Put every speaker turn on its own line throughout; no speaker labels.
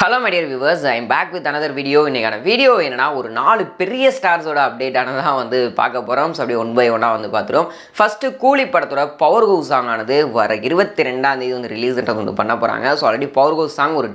Hello my dear viewers, I am back with another video. இன்றைக்கான video என்னன்னா, ஒரு 4 பெரிய ஸ்டார்ஸோட அப்டேட் ஆனதான் வந்து பார்க்க போகிறோம். ஸோ அப்படியே ஒன் பை ஒன்னாக வந்து பார்த்துருவோம். ஃபஸ்ட்டு கூலி படத்தோட பவர் ஹவுஸ் சாங் ஆனது வர 22ஆம் தேதி வந்து ரிலீஸ்ன்றது வந்து பண்ண போகிறாங்க. So already power house song ஒரு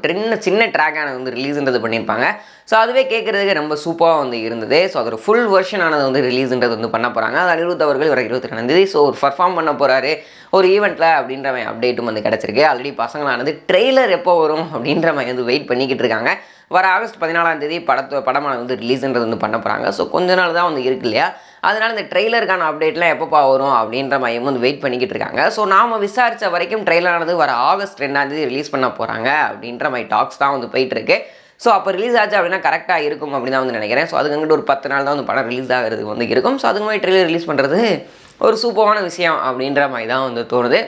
சின்ன ட்ராக் ஆனது வந்து ரிலீஸ்ன்றது பண்ணியிருப்பாங்க. ஸோ அதுவே கேட்குறதுக்கு ரொம்ப சூப்பராக வந்து இருந்தது. ஸோ அதோட ஃபுல் வெர்ஷன் ஆனது வந்து ரிலீஸ்ன்றது வந்து பண்ண போகிறாங்க. அது அனிருத் அவர்கள் வர 22ஆம் தேதி ஸோ ஒரு பர்ஃபார்ம் பண்ண போகிறாரு ஒரு ஈவெண்ட்டில் அப்படின்ற மாதிரி அப்டேட்டும் வந்து கிடச்சிருக்கு. ஆல்ரெடி பசங்களானது ட்ரெய்லர் எப்போ வரும் அப்படின்ற மாதிரி வந்து வெயிட் பண்ணிக்கிட்டு இருக்காங்க. வர ஆகஸ்ட் 14ஆம் தேதி படமானது வந்து ரிலீஸ்ன்றது வந்து பண்ண போகிறாங்க. ஸோ கொஞ்ச நாள் தான் வந்து இருக்கு இல்லையா, அதனால் இந்த ட்ரெய்லருக்கான அப்டேட்லாம் எப்போப்பா வரும் அப்படின்ற மாதிரி வந்து வெயிட் பண்ணிக்கிட்டு இருக்காங்க. ஸோ நாம் விசாரித்த வரைக்கும் ட்ரெய்லரானது வர ஆகஸ்ட் 2ஆம் தேதி ரிலீஸ் பண்ண போகிறாங்க அப்படின்ற மாதிரி டாக்ஸ் தான் வந்து போயிட்டுருக்கு. ஸோ அப்போ ரிலீஸ் ஆச்சு அப்படின்னா கரெக்டாக இருக்கும் அப்படின்னு தான் வந்து நினைக்கிறேன். ஸோ அதுக்கு ஒரு 10 நாள் தான் வந்து படம் ரிலீஸ் ஆகிறது வந்து இருக்கும். ஸோ அதுக்கு மாதிரி ட்ரெய்லர் ரிலீஸ் பண்ணுறது ஒரு சூப்பரான விஷயம் அப்படின்ற மாதிரி தான் வந்து தோணுது.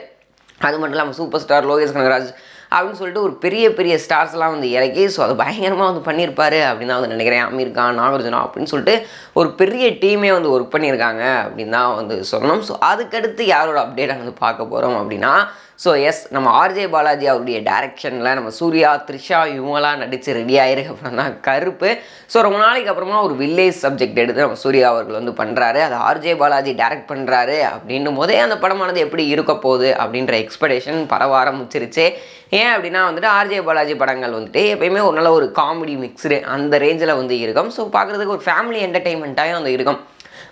அது மட்டும் இல்லாமல் சூப்பர் ஸ்டார் லோகேஷ் கனகராஜ் அப்படின்னு சொல்லிட்டு ஒரு பெரிய ஸ்டார்ஸ்லாம் வந்து இறக்கி ஸோ அது பயங்கரமாக வந்து பண்ணியிருப்பாரு அப்படின்னு தான் வந்து நினைக்கிறேன். அமீர் கான், நாகார்ஜுனா அப்படின்னு சொல்லிட்டு ஒரு பெரிய டீமே வந்து ஒர்க் பண்ணியிருக்காங்க அப்படின்னு தான் வந்து சொல்லணும். ஸோ அதுக்கடுத்து யாரோட அப்டேட் வந்து பார்க்க போகிறோம் அப்படின்னா, ஸோ எஸ் நம்ம ஆர்ஜே பாலாஜி அவருடைய டைரக்ஷனில் நம்ம சூர்யா, த்ரிஷா இவங்களாம் நடித்து ரெடி ஆகிருக்கு. அப்புறம் தான் கருப்பு. ஸோ ரொம்ப நாளைக்கு அப்புறமா ஒரு வில்லேஜ் சப்ஜெக்ட் எடுத்து நம்ம சூர்யா அவர்கள் வந்து பண்ணுறாரு. அது ஆர்ஜே பாலாஜி டைரக்ட் பண்ணுறாரு அப்படின்னும் போதே அந்த படமானது எப்படி இருக்க போகுது அப்படின்ற எக்ஸ்பெக்டேஷன் பரவ ஆரம்பிச்சிருச்சு. ஏன் அப்படின்னா வந்துட்டு ஆர்ஜே பாலாஜி படங்கள் வந்துட்டு எப்பயுமே ஒரு நல்ல ஒரு காமெடி மிக்ஸ்டு அந்த ரேஞ்சில் வந்து இருக்கும். ஸோ பார்க்குறதுக்கு ஒரு ஃபேமிலி என்டர்டெயின்மெண்ட்டாக வந்து இருக்கும்.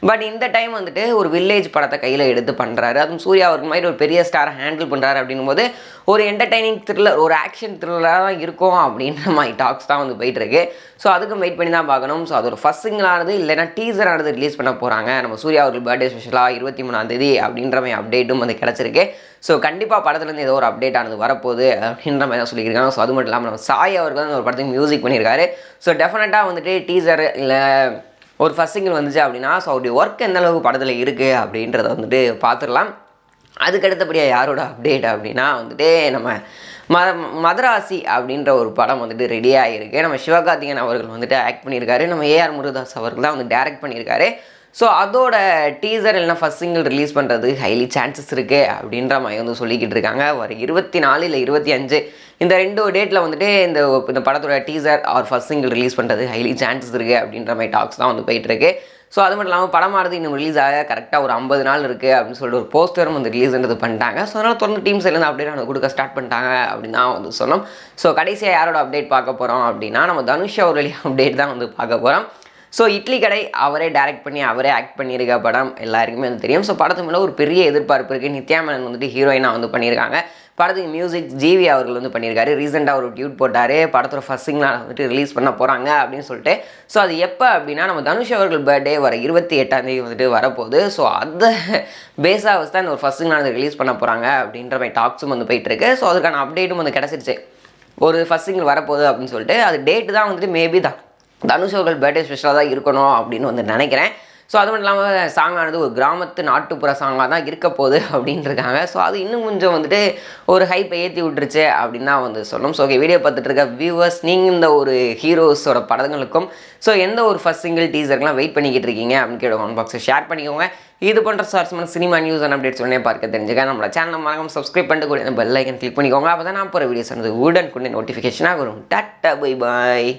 பட் இந்த டைம் வந்துட்டு ஒரு வில்லேஜ் படத்தை கையில் எடுத்து பண்ணுறாரு. அதுவும் சூர்யா அவருக்கு மாதிரி ஒரு பெரிய ஸ்டாரை ஹேண்டில் பண்ணுறாரு அப்படின்னும் போது ஒரு என்டர்டைனிங் த்ரில்லர், ஒரு ஆக்ஷன் த்ரில்லராக தான் இருக்கும் அப்படின்ற மாதிரி டாக்ஸ் தான் வந்து போயிட்டுருக்கு. ஸோ அதுக்கும் வெயிட் பண்ணி தான் பார்க்கணும். ஸோ அது ஒரு ஃபர்ஸ்ட் சிங்கிளானது இல்லைனா டீசரானது ரிலீஸ் பண்ண போகிறாங்க. நம்ம சூர்யா அவர்கள் பர்த்டே ஸ்பெஷலாக 23ஆம் தேதி அப்படின்ற மாதிரி அப்டேட்டும் வந்து கிடச்சிருக்கு. ஸோ கண்டிப்பாக படத்துலேருந்து ஏதோ ஒரு அப்டேட் ஆனது வரப்போகுது அப்படின்ற மாதிரி தான் சொல்லியிருக்காங்க. ஸோ அது மட்டும் இல்லாமல் நம்ம சாய் அவர்கள் வந்து ஒரு படத்துக்கு மியூசிக் பண்ணியிருக்காரு. ஸோ டெஃபினட்டாக வந்துட்டு டீசர் இல்லை ஒரு ஃபர்ஸ்ட் சிங்கிள் வந்துச்சு அப்படின்னா ஸோ அவருடைய ஒர்க் எந்த அளவுக்கு படத்தில் இருக்குது அப்படின்றத வந்துட்டு பார்த்துடலாம். அதுக்கடுத்தபடியாக யாரோட அப்டேட் அப்படின்னா வந்துட்டு நம்ம மதராசி அப்படின்ற ஒரு படம் வந்துட்டு ரெடியாக இருக்குது. நம்ம சிவகார்த்திகேயன் அவர்கள் வந்துட்டு ஆக்ட் பண்ணியிருக்காரு. நம்ம ஏஆர் முருகதாஸ் அவர்கள் தான் வந்து டைரக்ட் பண்ணியிருக்காரு. ஸோ அதோட டீசர் இல்லைனா ஃபர்ஸ்ட் சிங்கிள் ரிலீஸ் பண்ணுறது ஹைலி சான்சஸ் இருக்குது அப்படின்ற மாதிரி வந்து சொல்லிக்கிட்டு இருக்காங்க. ஒரு 24 இல்லை 25 இந்த 2 டேட்டில் வந்துட்டு இந்த படத்தோட teaser or first single release பண்ணுறது ஹைலி சான்சஸ் இருக்குது அப்படின்ற மாதிரி டாக்ஸ் தான் வந்து போயிட்டுருக்கு. ஸோ அது மட்டும் இல்லாமல் படமானது இன்னும் ரிலீஸ் ஆக கரெக்டாக ஒரு 50 நாள் இருக்குது அப்படின்னு சொல்லிட்டு ஒரு போஸ்டரும் வந்து ரிலீஸ்ன்றது பண்ணிட்டாங்க. ஸோ அதனால் தொடர்ந்து டீம் சைட்லேருந்து அப்டேட் வந்து கொடுக்க ஸ்டார்ட் பண்ணிட்டாங்க அப்படின்னு தான் வந்து சொல்லணும். ஸோ கடைசியாக யாரோட அப்டேட் பார்க்க போகிறோம் அப்படின்னா நம்ம தனுஷ் அவருடைய அப்டேட் தான் வந்து பார்க்க போகிறோம். ஸோ இட்லி கடை அவரே டைரக்ட் பண்ணி அவரே ஆக்ட் பண்ணியிருக்க படம் எல்லாருக்குமே வந்து தெரியும். ஸோ படத்து மேலே ஒரு பெரிய எதிர்பார்ப்பு இருக்குது. நித்யா மேனன் வந்துட்டு ஹீரோயினாக வந்து பண்ணியிருக்காங்க. படத்துக்கு மியூசிக் ஜிவி அவர்கள் வந்து பண்ணியிருக்காரு. ரீசெண்டாக ஒரு டியூட் போட்டார் படத்தோட ஃபர்ஸ்ட் சிங்கிளாக வந்துட்டு ரிலீஸ் பண்ண போகிறாங்க அப்படின்னு சொல்லிட்டு. ஸோ அது எப்போ அப்படின்னா நம்ம தனுஷ் அவர்கள் பர்த்டே வர 28ஆம் தேதி வந்துட்டு வரப்போகுது. ஸோ அந்த பேஸாக வச்சு தான் இந்த ஒரு ஃபர்ஸ்ட் சிங்கிளாக ரிலீஸ் பண்ண போகிறாங்க அப்படின்ற மாதிரி டாக்ஸும் வந்து போயிட்டுருக்கு. ஸோ அதுக்கான அப்டேட்டும் வந்து கிடச்சிருச்சு. ஒரு ஃபர்ஸ்ட் சிங்கிள் வரப்போகுது அப்படின்னு சொல்லிட்டு அது டேட்டு தான் வந்துட்டு மேபி தான் தனுஷ் அவர்கள் பர்த்டே ஸ்பெஷலாக தான் இருக்கணும் அப்படின்னு வந்து நினைக்கிறேன். ஸோ அது மட்டும் இல்லாமல் சாங்கானது ஒரு கிராமத்து நாட்டுப்புற சாங்காக தான் இருக்க போகுது அப்படின்னு இருக்காங்க. ஸோ அது இன்னும் கொஞ்சம் வந்துட்டு ஒரு ஹைப்பை ஏற்றி விட்டுருச்சு அப்படின்னு தான் வந்து சொல்லணும். ஸோ ஓகே, வீடியோ பார்த்துட்டு இருக்க வியூவர்ஸ், நீங்கள் இந்த ஒரு ஹீரோஸோட படங்களுக்கும் ஸோ எந்த ஒரு ஃபர்ஸ்ட் சிங்கிள் டீசருக்குலாம் வெயிட் பண்ணிக்கிட்டு இருக்கீங்க அப்படின்னு கேட்டு கமெண்ட் பாக்ஸை ஷேர் பண்ணிக்கோங்க. இது போன்ற சார்ஸ்மான சினிமா நியூஸ் அண்ட் அப்டேட்ஸ் உடனே பார்க்க தெரிஞ்சுக்க நம்மளோட சேனல் மறக்காம சப்ஸ்கிரைப் பண்ணிட்டு கூட பெல் ஐக்கன் கிளிக் பண்ணிக்கோங்க. அப்போ தான் நான் போகிற வீடியோஸ் வந்து உடனுக்குடனே நோட்டிஃபிகேஷனாக வரும். Tata bye bye.